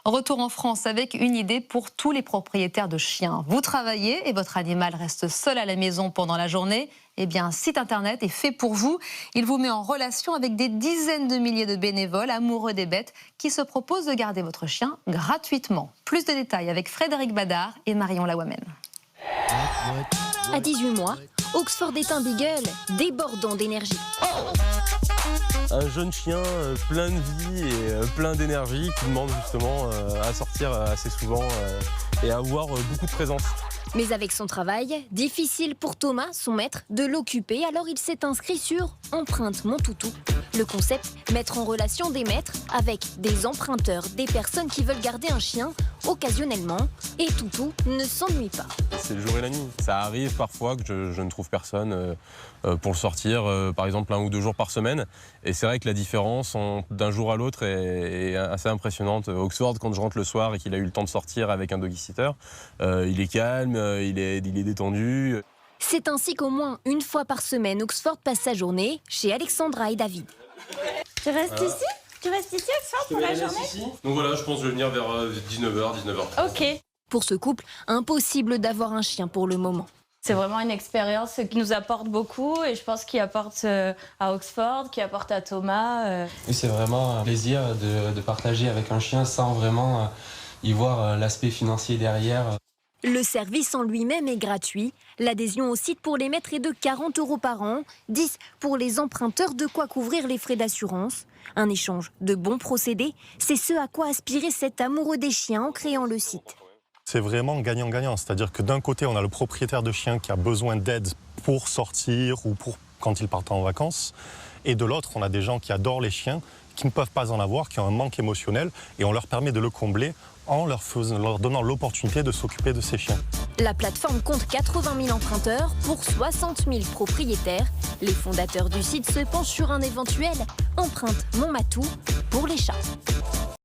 Retour en France avec une idée pour tous les propriétaires de chiens. Vous travaillez et votre animal reste seul à la maison pendant la journée. Eh bien, un site internet est fait pour vous. Il vous met en relation avec des dizaines de milliers de bénévoles amoureux des bêtes qui se proposent de garder votre chien gratuitement. Plus de détails avec Frédéric Badard et Marion Lawamen. À 18 mois, Oxford est un beagle débordant d'énergie. Un jeune chien plein de vie et plein d'énergie qui demande justement à sortir assez souvent et à avoir beaucoup de présence. Mais avec son travail, difficile pour Thomas, son maître, de l'occuper, alors il s'est inscrit sur Emprunte mon toutou. Le concept, mettre en relation des maîtres avec des emprunteurs, des personnes qui veulent garder un chien occasionnellement, et toutou ne s'ennuie pas. C'est le jour et la nuit. Ça arrive parfois que je ne trouve personne pour le sortir, par exemple 1 ou 2 jours par semaine. Et c'est vrai que la différence d'un jour à l'autre est assez impressionnante. Oxford, quand je rentre le soir et qu'il a eu le temps de sortir avec un doggy-sitter, il est calme, il est détendu. C'est ainsi qu'au moins une fois par semaine, Oxford passe sa journée chez Alexandra et David. Tu restes ici? Tu restes ici, Oxford, pour la journée? Donc voilà, je pense que je vais venir vers 19h, 19h30. Ok. Pour ce couple, impossible d'avoir un chien pour le moment. C'est vraiment une expérience qui nous apporte beaucoup et je pense qu'il apporte à Oxford, qui apporte à Thomas. Oui, c'est vraiment un plaisir de partager avec un chien sans vraiment y voir l'aspect financier derrière. Le service en lui-même est gratuit. L'adhésion au site pour les maîtres est de 40 € par an, 10 pour les emprunteurs, de quoi couvrir les frais d'assurance. Un échange de bons procédés, c'est ce à quoi aspirait cet amoureux des chiens en créant le site. C'est vraiment gagnant-gagnant, c'est-à-dire que d'un côté, on a le propriétaire de chien qui a besoin d'aide pour sortir ou pour quand il part en vacances, et de l'autre, on a des gens qui adorent les chiens, qui ne peuvent pas en avoir, qui ont un manque émotionnel, et on leur permet de le combler en leur donnant l'opportunité de s'occuper de ces chiens. La plateforme compte 80 000 emprunteurs pour 60 000 propriétaires. Les fondateurs du site se penchent sur un éventuel Emprunte mon matou pour les chats.